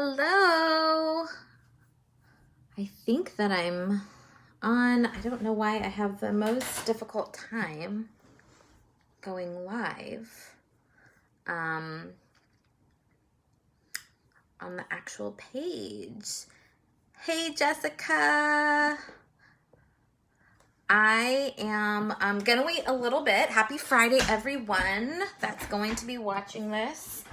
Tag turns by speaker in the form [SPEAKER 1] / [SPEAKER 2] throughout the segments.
[SPEAKER 1] Hello. I think that I'm on. I don't know why I have the most difficult time going live on the actual page. Hey, Jessica. I am going to wait a little bit. Happy Friday, everyone that's going to be watching this.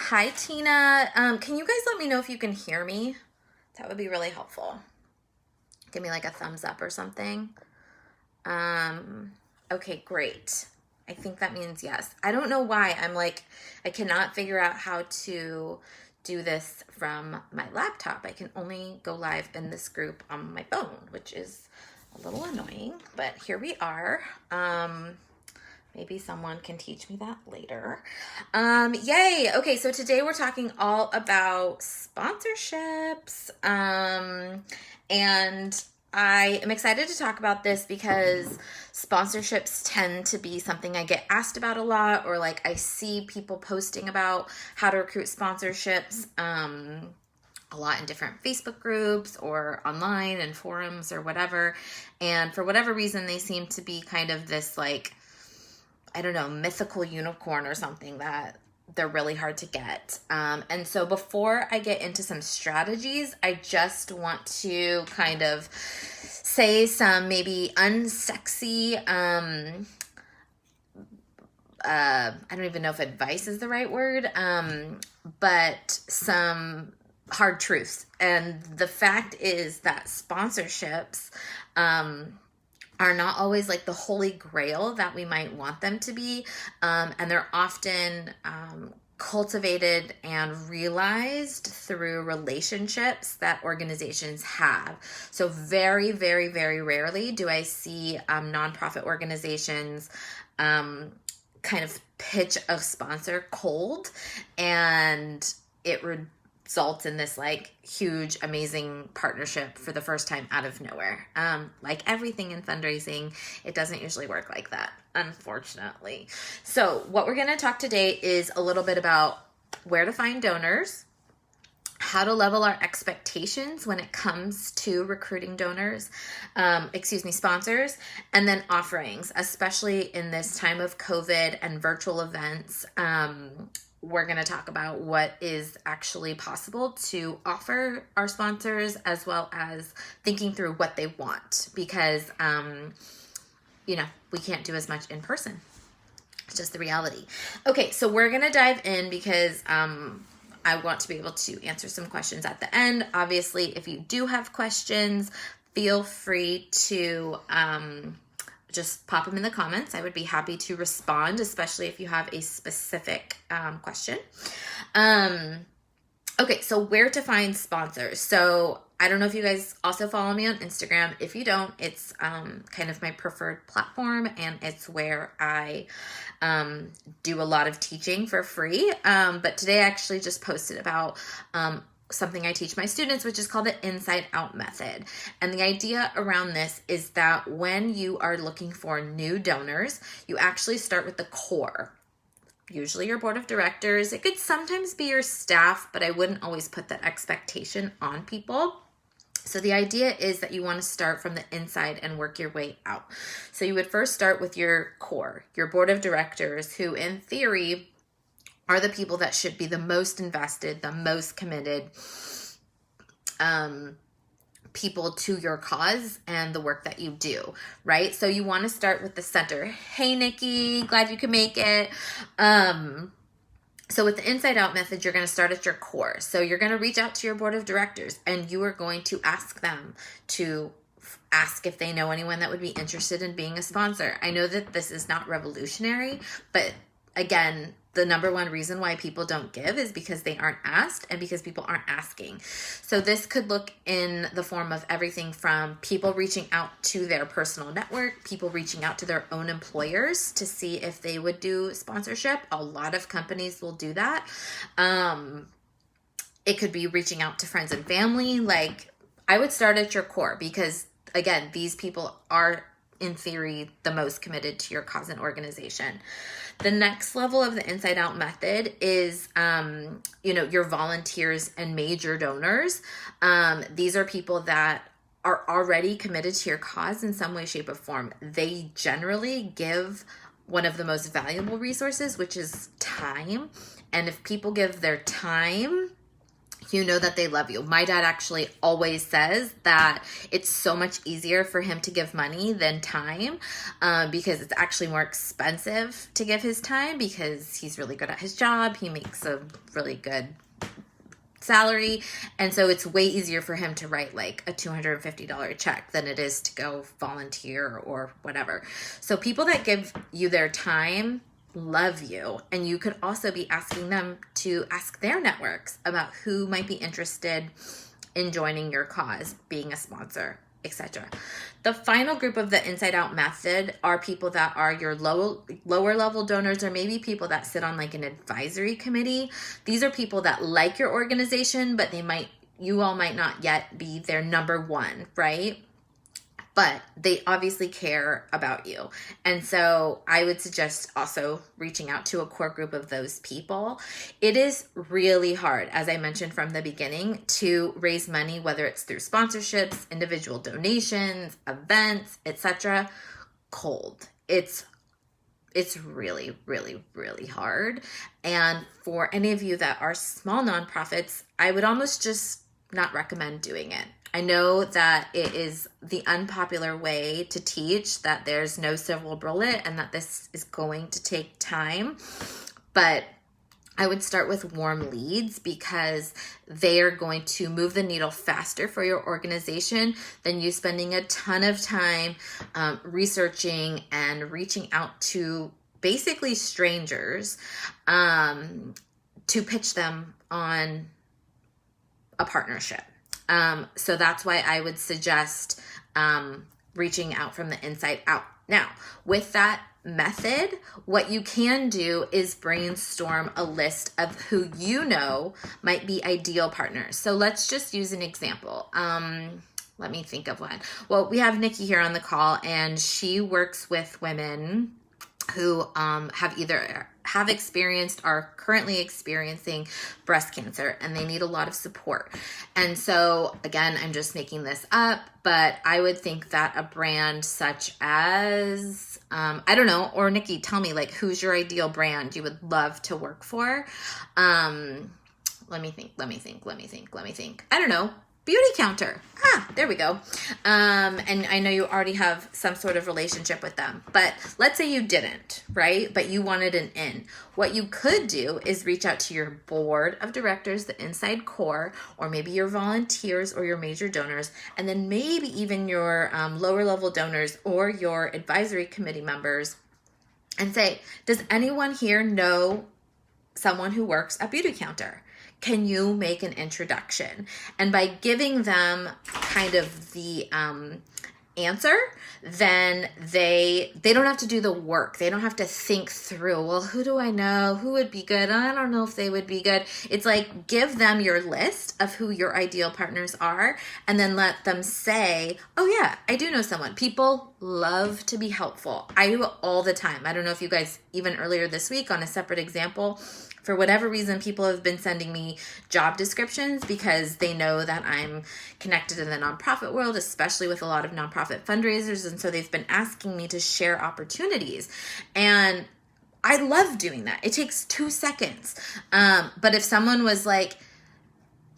[SPEAKER 1] Hi, Tina. Can you guys let me know if you can hear me? That would be really helpful. Give me like a thumbs up or something. Okay, great. I think that means yes. I don't know why. I cannot figure out how to do this from my laptop. I can only go live in this group on my phone, which is a little annoying, but here we are. Maybe someone can teach me that later. Yay. Okay, so today we're talking all about sponsorships. And I am excited to talk about this because sponsorships tend to be something I get asked about a lot, or like I see people posting about how to recruit sponsorships a lot in different Facebook groups or online and forums or whatever. And for whatever reason, they seem to be kind of this like, I don't know, mythical unicorn or something that they're really hard to get. And so before I get into some strategies, I just want to kind of say some maybe unsexy, I don't even know if advice is the right word, but some hard truths. And the fact is that sponsorships, are not always like the holy grail that we might want them to be. And they're often cultivated and realized through relationships that organizations have. So very, very, very rarely do I see nonprofit organizations kind of pitch a sponsor cold and it results in this like huge, amazing partnership for the first time out of nowhere. Like everything in fundraising, it doesn't usually work like that, unfortunately. So what we're going to talk today is a little bit about where to find donors, how to level our expectations when it comes to recruiting sponsors, and then offerings, especially in this time of COVID and virtual events. We're going to talk about what is actually possible to offer our sponsors, as well as thinking through what they want, because, we can't do as much in person. It's just the reality. Okay, so we're going to dive in because I want to be able to answer some questions at the end. Obviously, if you do have questions, feel free to just pop them in the comments. I would be happy to respond, especially if you have a specific question. Okay, so where to find sponsors. So I don't know if you guys also follow me on Instagram. If you don't, it's kind of my preferred platform, and it's where I do a lot of teaching for free. But today I actually just posted about something I teach my students, which is called the inside out method. And the idea around this is that when you are looking for new donors, you actually start with the core. Usually your board of directors. It could sometimes be your staff, but I wouldn't always put that expectation on people. So the idea is that you want to start from the inside and work your way out. So you would first start with your core, your board of directors, who in theory are the people that should be the most invested, the most committed people to your cause and the work that you do, right? So you want to start with the center. Hey, Nikki, glad you could make it. So with the inside out method, you're going to start at your core. So you're going to reach out to your board of directors and you are going to ask them to ask if they know anyone that would be interested in being a sponsor. I know that this is not revolutionary, but again, the number one reason why people don't give is because they aren't asked and because people aren't asking. So this could look in the form of everything from people reaching out to their personal network, people reaching out to their own employers to see if they would do sponsorship. A lot of companies will do that. It could be reaching out to friends and family. Like, I would start at your core because, again, these people are in theory, the most committed to your cause and organization. The next level of the inside out method is, your volunteers and major donors. These are people that are already committed to your cause in some way, shape, or form. They generally give one of the most valuable resources, which is time. And if people give their time, you know that they love you. My dad actually always says that it's so much easier for him to give money than time, because it's actually more expensive to give his time because he's really good at his job. He makes a really good salary. And so it's way easier for him to write like a $250 check than it is to go volunteer or whatever. So people that give you their time love you. And you could also be asking them to ask their networks about who might be interested in joining your cause, being a sponsor, etc. The final group of the inside out method are people that are your lower level donors, or maybe people that sit on like an advisory committee. These are people that like your organization, but you all might not yet be their number one, right? But they obviously care about you. And so I would suggest also reaching out to a core group of those people. It is really hard, as I mentioned from the beginning, to raise money, whether it's through sponsorships, individual donations, events, etc. Cold. It's really, really, really hard. And for any of you that are small nonprofits, I would almost just not recommend doing it. I know that it is the unpopular way to teach that there's no silver bullet and that this is going to take time, but I would start with warm leads because they are going to move the needle faster for your organization than you spending a ton of time researching and reaching out to basically strangers to pitch them on a partnership. So that's why I would suggest reaching out from the inside out. Now, with that method, what you can do is brainstorm a list of who you know might be ideal partners. So let's just use an example. Let me think of one. Well, we have Nikki here on the call, and she works with women who have experienced or are currently experiencing breast cancer, and they need a lot of support. And so again, I'm just making this up, but I would think that a brand such as, I don't know, or Nikki, tell me, like, who's your ideal brand you would love to work for? Let me think. I don't know. Beauty Counter. There we go. And I know you already have some sort of relationship with them, but let's say you didn't, right? But you wanted an in. What you could do is reach out to your board of directors, the inside core, or maybe your volunteers or your major donors, and then maybe even your lower level donors or your advisory committee members, and say, does anyone here know someone who works at Beauty Counter? Can you make an introduction? And by giving them kind of the answer, then they don't have to do the work. They don't have to think through, well, who do I know? Who would be good? I don't know if they would be good. It's like, give them your list of who your ideal partners are, and then let them say, oh yeah, I do know someone. People love to be helpful. I do it all the time. I don't know if you guys, even earlier this week on a separate example, for whatever reason, people have been sending me job descriptions because they know that I'm connected in the nonprofit world, especially with a lot of nonprofit fundraisers. And so they've been asking me to share opportunities. And I love doing that. It takes 2 seconds. But if someone was like,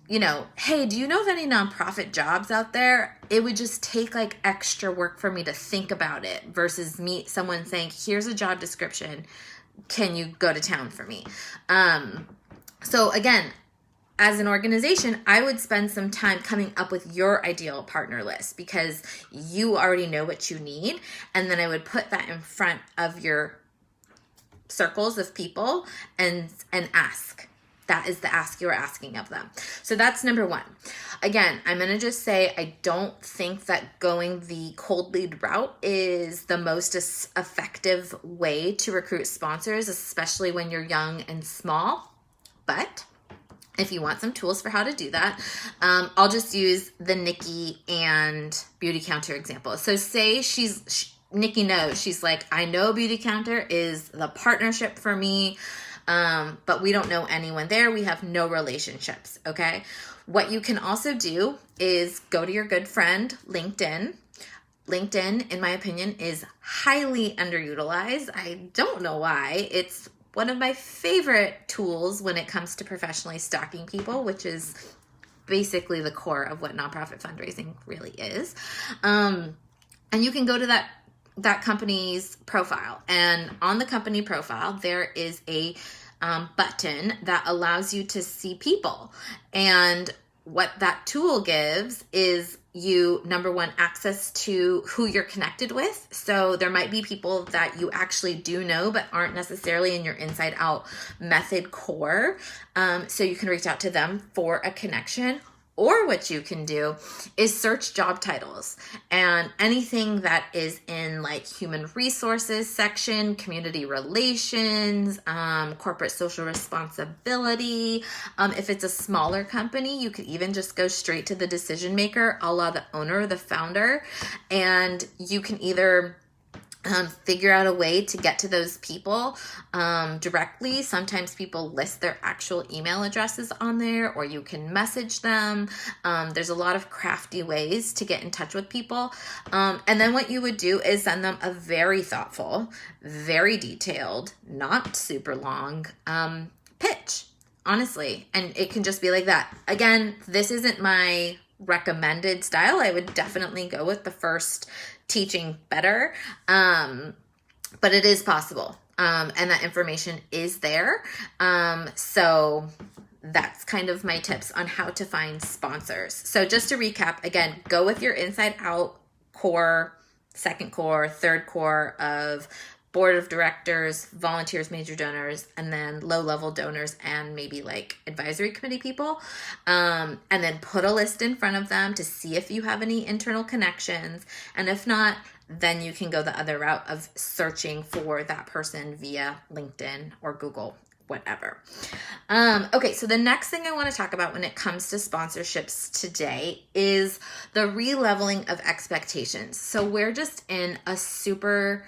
[SPEAKER 1] hey, do you know of any nonprofit jobs out there? It would just take like extra work for me to think about it versus someone saying, here's a job description. Can you go to town for me? So again, as an organization, I would spend some time coming up with your ideal partner list because you already know what you need. And then I would put that in front of your circles of people and ask. That is the ask you're asking of them. So that's number one. Again, I'm going to just say I don't think that going the cold lead route is the most effective way to recruit sponsors, especially when you're young and small. But if you want some tools for how to do that, I'll just use the Nikki and Beauty Counter example. So say Nikki knows. She's like, I know Beauty Counter is the partnership for me, but we don't know anyone there. We have no relationships, okay? What you can also do is go to your good friend, LinkedIn. LinkedIn, in my opinion, is highly underutilized. I don't know why. It's one of my favorite tools when it comes to professionally stalking people, which is basically the core of what nonprofit fundraising really is. And you can go to that company's profile, and on the company profile there is a button that allows you to see people. And what that tool gives is you, number one, access to who you're connected with. So there might be people that you actually do know but aren't necessarily in your inside out method core. So you can reach out to them for a connection. Or what you can do is search job titles, and anything that is in like human resources section, community relations, corporate social responsibility. If it's a smaller company, you could even just go straight to the decision maker, a la the owner, the founder, and you can either figure out a way to get to those people directly. Sometimes people list their actual email addresses on there, or you can message them. There's a lot of crafty ways to get in touch with people. And then what you would do is send them a very thoughtful, very detailed, not super long pitch, honestly. And it can just be like that. Again, this isn't my recommended style. I would definitely go with the first teaching better, but it is possible, and that information is there. So that's kind of my tips on how to find sponsors. So just to recap, again, go with your inside out core, second core, third core of board of directors, volunteers, major donors, and then low-level donors and maybe like advisory committee people. And then put a list in front of them to see if you have any internal connections. And if not, then you can go the other route of searching for that person via LinkedIn or Google, whatever. Okay, so the next thing I want to talk about when it comes to sponsorships today is the re-leveling of expectations. So we're just in a super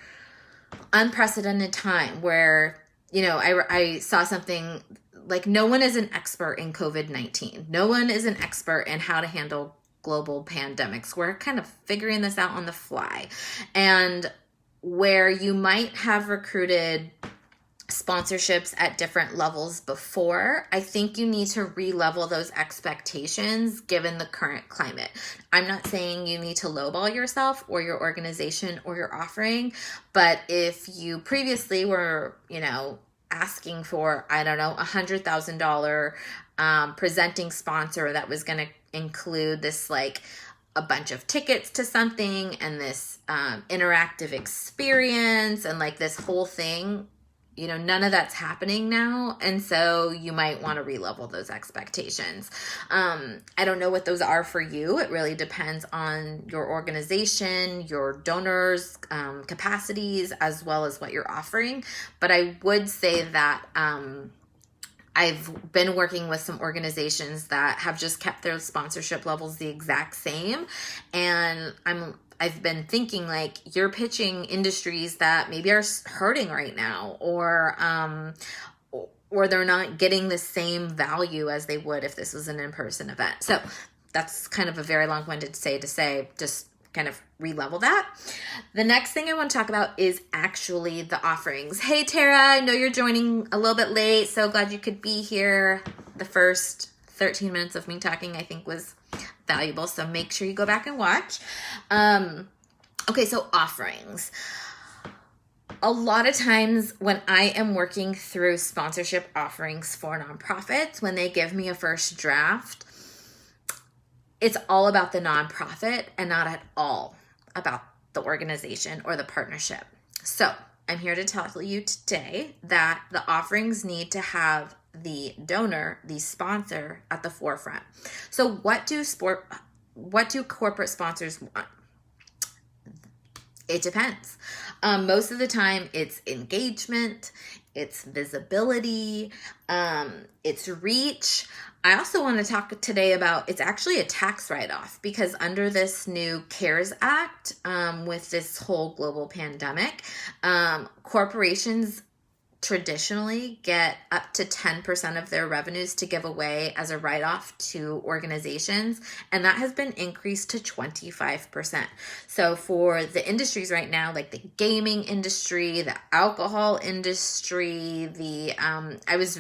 [SPEAKER 1] unprecedented time where, you know, I saw something like, no one is an expert in COVID-19. No one is an expert in how to handle global pandemics. We're kind of figuring this out on the fly. And where you might have recruited sponsorships at different levels before, I think you need to re-level those expectations given the current climate. I'm not saying you need to lowball yourself or your organization or your offering, but if you previously were, you know, asking for, I don't know, $100,000 presenting sponsor that was going to include this like a bunch of tickets to something and this interactive experience and like this whole thing, you know, none of that's happening now. And so you might want to re-level those expectations. I don't know what those are for you. It really depends on your organization, your donors' capacities, as well as what you're offering. But I would say that I've been working with some organizations that have just kept their sponsorship levels the exact same. And I've been thinking like, you're pitching industries that maybe are hurting right now, or they're not getting the same value as they would if this was an in-person event. So that's kind of a very long-winded to say just kind of re-level that. The next thing I want to talk about is actually the offerings. Hey Tara, I know you're joining a little bit late, so glad you could be here. The first 13 minutes of me talking, I think, was valuable, so make sure you go back and watch. Okay, so offerings. A lot of times when I am working through sponsorship offerings for nonprofits, when they give me a first draft, it's all about the nonprofit and not at all about the organization or the partnership. So I'm here to tell you today that the offerings need to have the donor, the sponsor, at the forefront. So what do corporate sponsors want? It depends. Most of the time it's engagement, it's visibility, it's reach. I also want to talk today about, it's actually a tax write-off, because under this new CARES Act, with this whole global pandemic, corporations traditionally get up to 10% of their revenues to give away as a write-off to organizations, and that has been increased to 25%. So for the industries right now, like the gaming industry, the alcohol industry, I was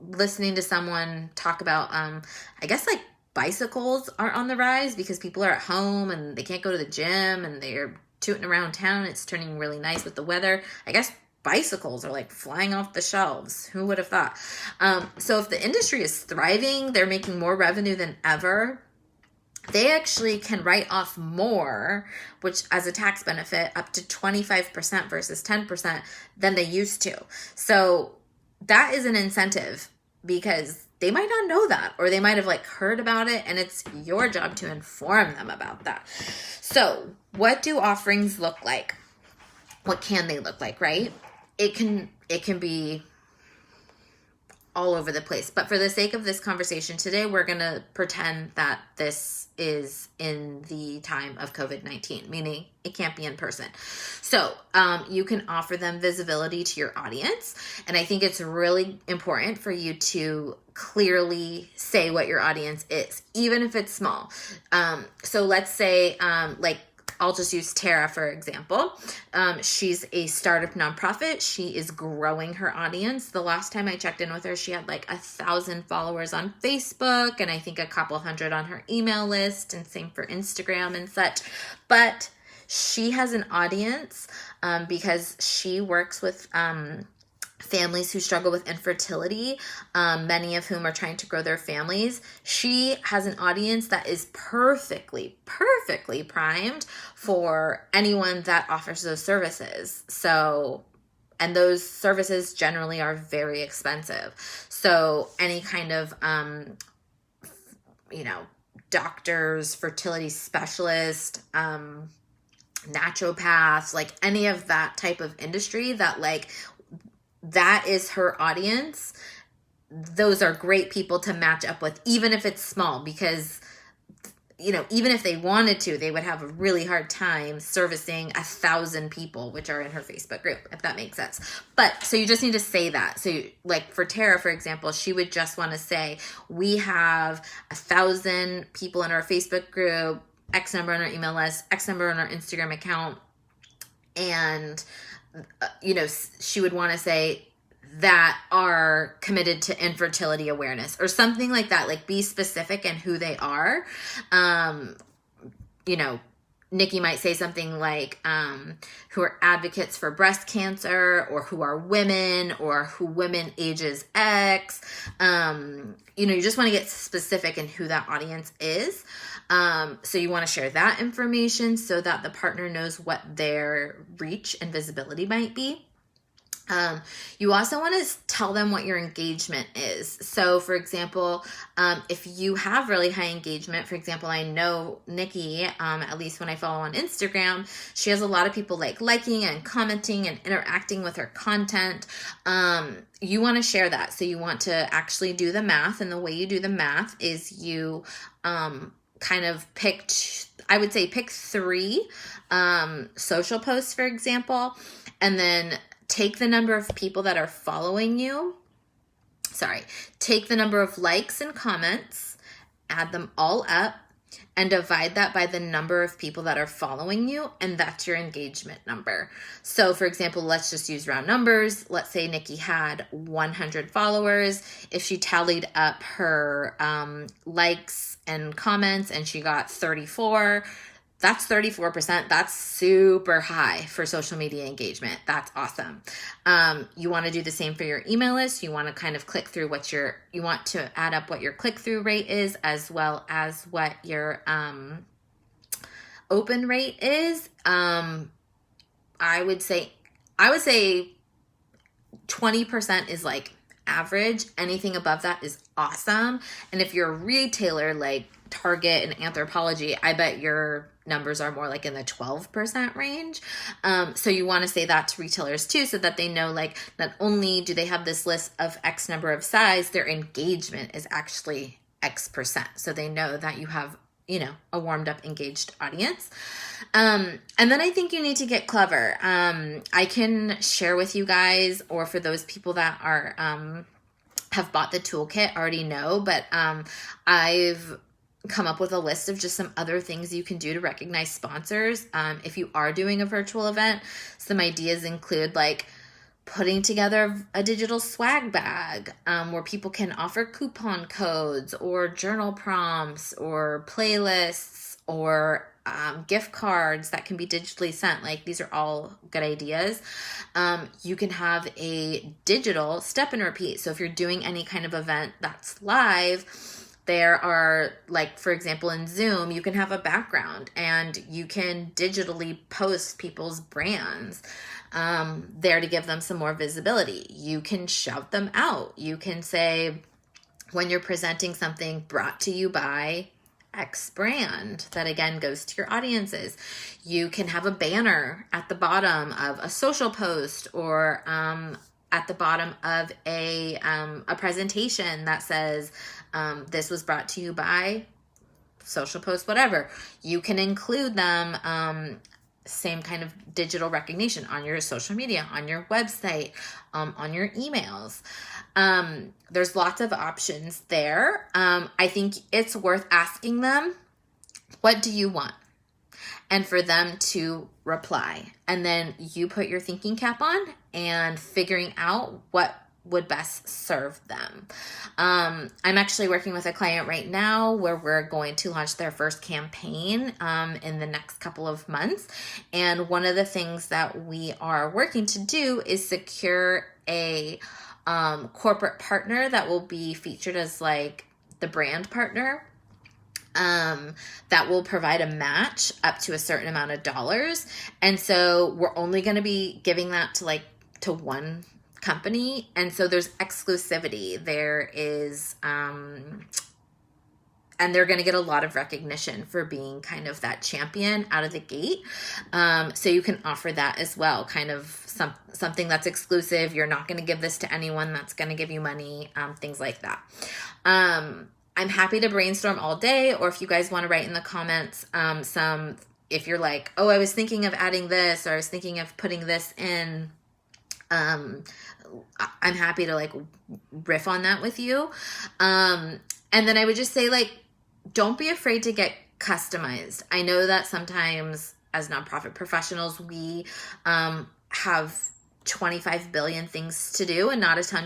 [SPEAKER 1] listening to someone talk about, I guess like bicycles are on the rise because people are at home and they can't go to the gym and they're tooting around town. It's turning really nice with the weather. I guess bicycles are like flying off the shelves. Who would have thought? So if the industry is thriving, they're making more revenue than ever. They actually can write off more, which as a tax benefit, up to 25% versus 10% than they used to. So that is an incentive, because they might not know that, or they might have like heard about it, and it's your job to inform them about that. So what do offerings look like? What can they look like, right? It can be all over the place. But for the sake of this conversation today, we're going to pretend that this is in the time of COVID-19, meaning it can't be in person. So you can offer them visibility to your audience. And I think it's really important for you to clearly say what your audience is, even if it's small. So let's say, I'll just use Tara, for example. She's a startup nonprofit. She is growing her audience. The last time I checked in with her, she had like 1,000 followers on Facebook, and I think a couple hundred on her email list, and same for Instagram and such. But she has an audience because she works with families who struggle with infertility, many of whom are trying to grow their families. She has an audience that is perfectly primed for anyone that offers those services. So, and those services generally are very expensive. So any kind of, doctors, fertility specialists, naturopaths, like any of that type of industry that is her audience. Those are great people to match up with, even if it's small, because, even if they wanted to, they would have a really hard time servicing 1,000 people, which are in her Facebook group, if that makes sense. But so you just need to say that. So like for Tara, for example, she would just want to say, we have 1,000 people in our Facebook group, X number on our email list, X number on our Instagram account. And she would want to say that are committed to infertility awareness or something like that. Like, be specific in who they are. Nikki might say something like, who are advocates for breast cancer, or who are women, or who women ages X. You just want to get specific in who that audience is. So you want to share that information so that the partner knows what their reach and visibility might be. You also want to tell them what your engagement is. So for example, if you have really high engagement, for example, I know Nikki, at least when I follow on Instagram, she has a lot of people liking and commenting and interacting with her content. You want to share that. So you want to actually do the math. And the way you do the math is you, kind of pick 3, social posts, for example, and then take the number of people that are following you. Take the number of likes and comments, add them all up, and divide that by the number of people that are following you, and that's your engagement number. So for example, let's just use round numbers. Let's say Nikki had 100 followers. If she tallied up her likes and comments and she got 34, that's 34%. That's super high for social media engagement. That's awesome. You want to do the same for your email list. You want to kind of click through you want to add up what your click-through rate is, as well as what your open rate is. I would say 20% is like average. Anything above that is awesome. And if you're a retailer like Target and Anthropologie, I bet your numbers are more like in the 12% range. So you want to say that to retailers too, so that they know, like, not only do they have this list of X number of size, their engagement is actually X%. So they know that you have, a warmed up, engaged audience. And then I think you need to get clever. I can share with you guys, or for those people that are, have bought the toolkit already know, but, I've come up with a list of just some other things you can do to recognize sponsors. If you are doing a virtual event, some ideas include like putting together a digital swag bag, where people can offer coupon codes or journal prompts or playlists or gift cards that can be digitally sent. Like, these are all good ideas. You can have a digital step and repeat. So if you're doing any kind of event that's live, there are, like, for example, in Zoom, you can have a background and you can digitally post people's brands there to give them some more visibility. You can shout them out. You can say, when you're presenting something, brought to you by X brand, that again goes to your audiences. You can have a banner at the bottom of a social post, or at the bottom of a presentation that says, this was brought to you by social post, whatever. You can include them, same kind of digital recognition on your social media, on your website, on your emails. There's lots of options there. I think it's worth asking them, what do you want? And for them to reply. And then you put your thinking cap on and figuring out what would best serve them. I'm actually working with a client right now where we're going to launch their first campaign in the next couple of months. And one of the things that we are working to do is secure a corporate partner that will be featured as like the brand partner. That will provide a match up to a certain amount of dollars. And so we're only going to be giving that to one company. And so there's exclusivity. There is, and they're going to get a lot of recognition for being kind of that champion out of the gate. So you can offer that as well, kind of something that's exclusive. You're not going to give this to anyone that's going to give you money, things like that. I'm happy to brainstorm all day, or if you guys want to write in the comments, if you're like, oh, I was thinking of adding this, or I was thinking of putting this in, I'm happy to like riff on that with you. And then I would just say, like, don't be afraid to get customized. I know that sometimes as nonprofit professionals, we have 25 billion things to do and not a ton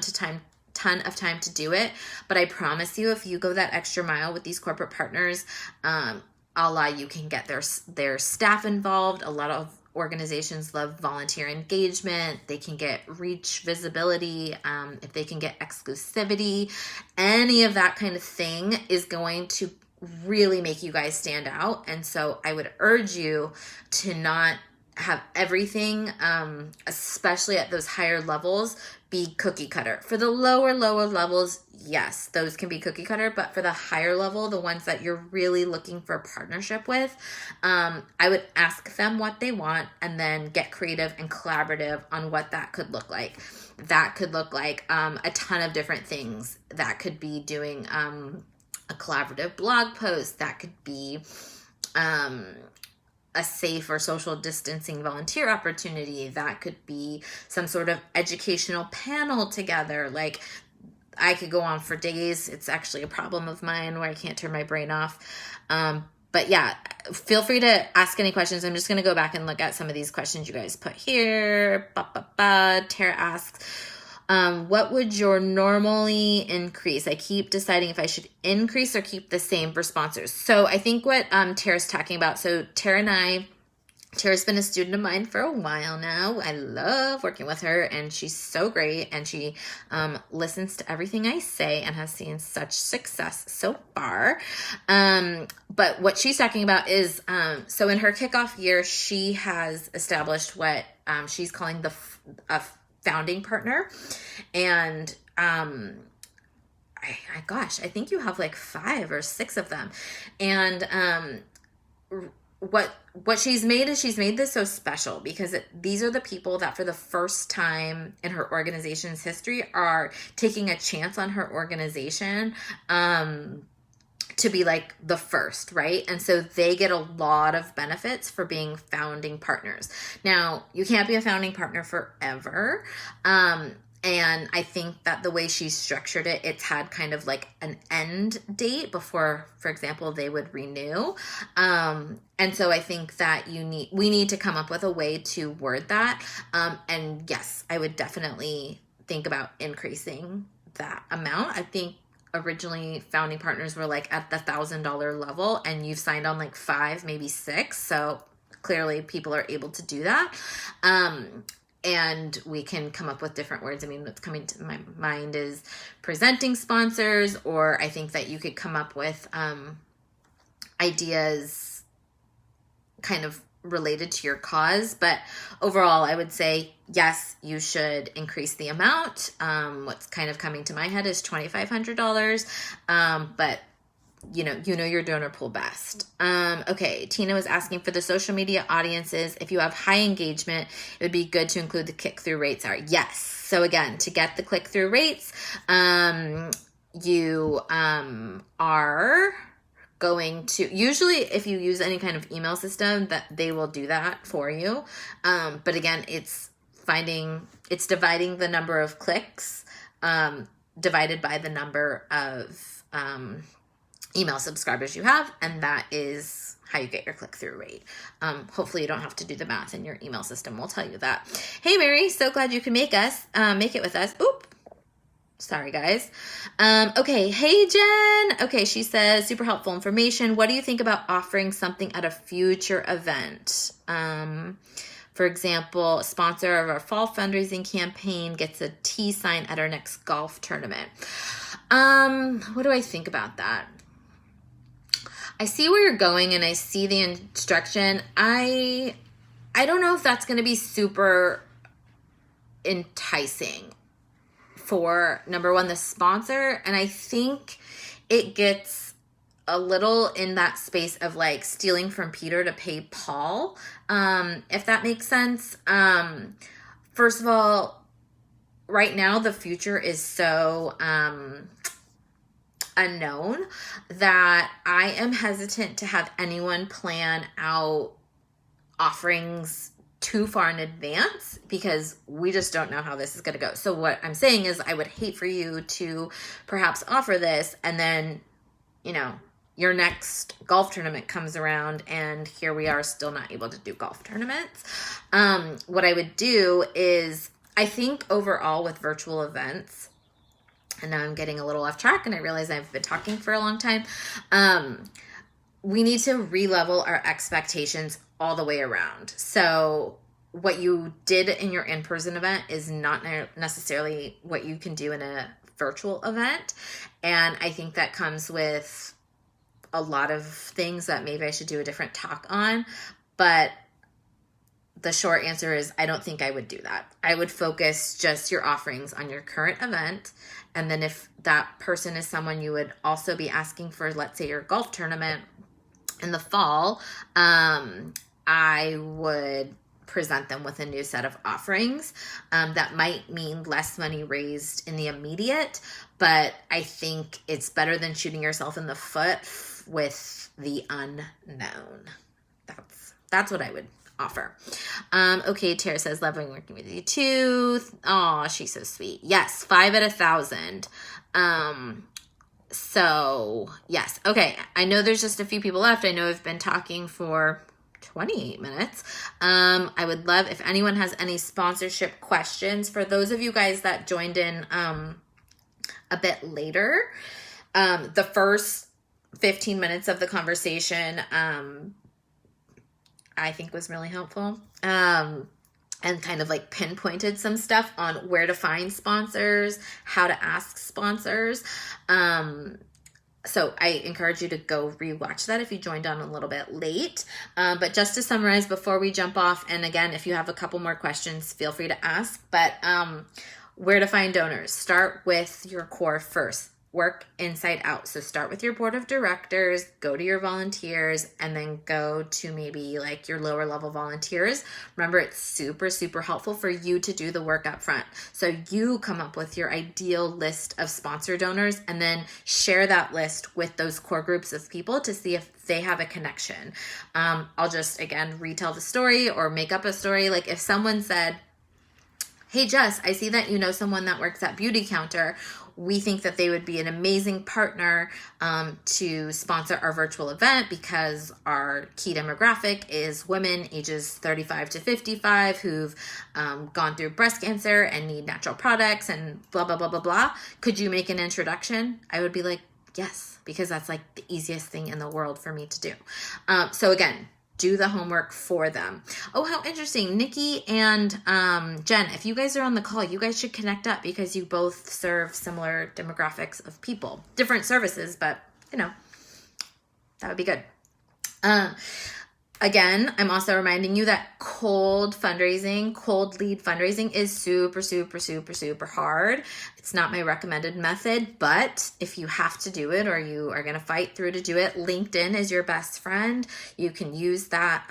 [SPEAKER 1] of time to do it. But I promise you, if you go that extra mile with these corporate partners, you can get their staff involved. A lot of organizations love volunteer engagement. They can get reach, visibility, if they can get exclusivity, any of that kind of thing is going to really make you guys stand out. And so I would urge you to not have everything, especially at those higher levels, be cookie cutter. For the lower levels, yes, those can be cookie cutter, but for the higher level, the ones that you're really looking for a partnership with, I would ask them what they want and then get creative and collaborative on what that could look like. That could look like a ton of different things. That could be doing a collaborative blog post. That could be a safe or social distancing volunteer opportunity. That could be some sort of educational panel together. Like, I could go on for days. It's actually a problem of mine where I can't turn my brain off. But yeah, feel free to ask any questions. I'm just going to go back and look at some of these questions you guys put here. Tara asks, what would your normally increase? I keep deciding if I should increase or keep the same for sponsors. So I think what Tara's talking about, so Tara's been a student of mine for a while now. I love working with her, and she's so great, and she listens to everything I say and has seen such success so far. But what she's talking about is, so in her kickoff year, she has established what she's calling a founding partner. And I think you have like 5 or 6 of them. And what she's made is she's made this so special because these are the people that for the first time in her organization's history are taking a chance on her organization to be like the first, right? And so they get a lot of benefits for being founding partners. Now, you can't be a founding partner forever. And I think that the way she's structured it, it's had kind of like an end date before, for example, they would renew. And so I think that we need to come up with a way to word that. And yes, I would definitely think about increasing that amount. I think originally founding partners were like at the $1,000 level, and you've signed on like 5, maybe 6. So clearly people are able to do that. And we can come up with different words. I mean, what's coming to my mind is presenting sponsors, or I think that you could come up with ideas kind of related to your cause. But overall, I would say, yes, you should increase the amount. What's kind of coming to my head is $2,500. But you know your donor pool best. Okay, Tina was asking for the social media audiences. If you have high engagement, it would be good to include the click-through rates are. Yes. So again, to get the click-through rates, you are going to, usually if you use any kind of email system, that they will do that for you. But again, it's dividing the number of clicks divided by the number of email subscribers you have, and that is how you get your click-through rate. Hopefully you don't have to do the math, and your email system will tell you that. Hey Mary, so glad you can make it with us. Oop, sorry guys. Okay, hey Jen. Okay, she says super helpful information. What do you think about offering something at a future event? For example, a sponsor of our fall fundraising campaign gets a T sign at our next golf tournament. What do I think about that? I see where you're going, and I see the instruction. I don't know if that's going to be super enticing for, number one, the sponsor. And I think it gets a little in that space of like stealing from Peter to pay Paul, if that makes sense. First of all, right now the future is so unknown that I am hesitant to have anyone plan out offerings too far in advance, because we just don't know how this is going to go. So what I'm saying is I would hate for you to perhaps offer this, and then, your next golf tournament comes around and here we are still not able to do golf tournaments. What I would do is, I think overall with virtual events, and now I'm getting a little off track and I realize I've been talking for a long time. We need to re-level our expectations all the way around. So what you did in your in-person event is not necessarily what you can do in a virtual event. And I think that comes with a lot of things that maybe I should do a different talk on. But the short answer is I don't think I would do that. I would focus just your offerings on your current event. And then if that person is someone you would also be asking for, let's say your golf tournament in the fall, I would present them with a new set of offerings. That might mean less money raised in the immediate, but I think it's better than shooting yourself in the foot with the unknown. That's what I would offer. Okay, Tara says, loving working with you too. Oh, she's so sweet. Yes, 5 at 1,000. So yes. Okay. I know there's just a few people left. I know I've been talking for 28 minutes. I would love if anyone has any sponsorship questions. For those of you guys that joined in a bit later, the first 15 minutes of the conversation I think was really helpful, and kind of like pinpointed some stuff on where to find sponsors, how to ask sponsors. So I encourage you to go rewatch that if you joined on a little bit late. But just to summarize before we jump off, and again, if you have a couple more questions, feel free to ask. But where to find donors. Start with your core first. work inside out. So start with your board of directors, go to your volunteers, and then go to maybe like your lower level volunteers. Remember, it's super, super helpful for you to do the work up front. So you come up with your ideal list of sponsor donors and then share that list with those core groups of people to see if they have a connection. I'll just, again, retell the story or make up a story. Like if someone said, hey, Jess, I see that you know someone that works at Beauty Counter. We think that they would be an amazing partner to sponsor our virtual event because our key demographic is women ages 35 to 55 who've gone through breast cancer and need natural products and blah, blah, blah, blah, blah. Could you make an introduction? I would be like, yes, because that's like the easiest thing in the world for me to do. So again, do the homework for them. Oh, how interesting. Nikki and Jen, if you guys are on the call, you guys should connect up because you both serve similar demographics of people. Different services, but you know, that would be good. Again, I'm also reminding you that cold lead fundraising is super, super, super, super hard. It's not my recommended method, but if you have to do it or you are going to fight through to do it, LinkedIn is your best friend. You can use that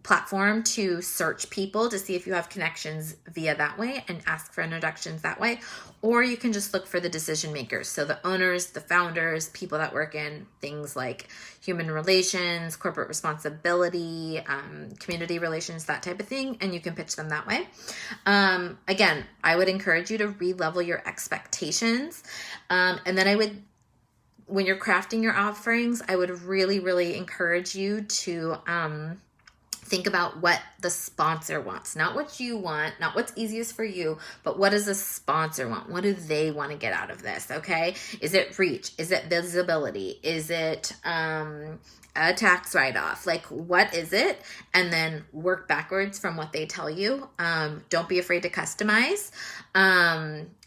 [SPEAKER 1] platform to search people to see if you have connections via that way and ask for introductions that way. Or you can just look for the decision makers. So the owners, the founders, people that work in things like human relations, corporate responsibility, community relations, that type of thing. And you can pitch them that way. Again, I would encourage you to re-level your expectations. And then when you're crafting your offerings, I would really, really encourage you to think about what the sponsor wants, not what you want, not what's easiest for you, but what does the sponsor want? What do they want to get out of this? Okay. Is it reach? Is it visibility? Is it, a tax write-off? Like, what is it? And then work backwards from what they tell you. Don't be afraid to customize.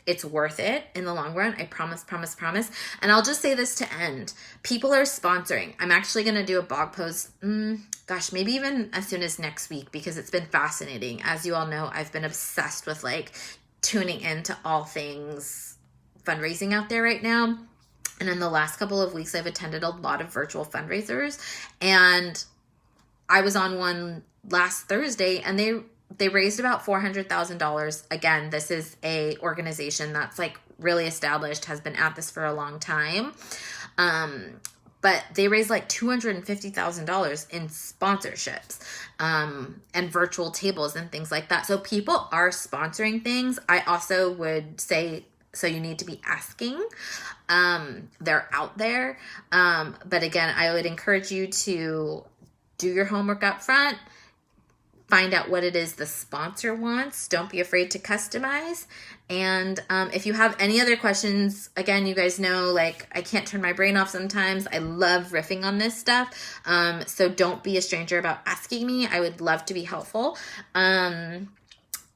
[SPEAKER 1] It's worth it in the long run. I promise, promise, promise. And I'll just say this to end. People are sponsoring. I'm actually going to do a blog post, maybe even as soon as next week because it's been fascinating. As you all know, I've been obsessed with like tuning into all things fundraising out there right now. And in the last couple of weeks, I've attended a lot of virtual fundraisers. And I was on one last Thursday and they raised about $400,000. Again, this is a organization that's like really established, has been at this for a long time. But they raised like $250,000 in sponsorships and virtual tables and things like that. So people are sponsoring things. I also would say, so you need to be asking. They're out there. But again, I would encourage you to do your homework up front. Find out what it is the sponsor wants. Don't be afraid to customize. And if you have any other questions, again, you guys know, like, I can't turn my brain off sometimes. I love riffing on this stuff. So don't be a stranger about asking me. I would love to be helpful. And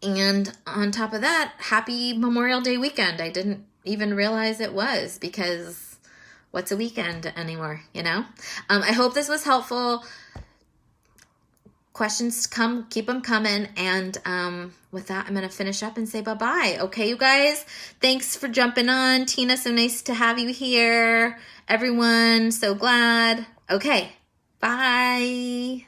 [SPEAKER 1] on top of that, happy Memorial Day weekend. I didn't even realize it was because what's a weekend anymore, you know? I hope this was helpful. Questions come, keep them coming. And with that, I'm going to finish up and say bye-bye. Okay, you guys? Thanks for jumping on. Tina, so nice to have you here. Everyone, so glad. Okay, bye.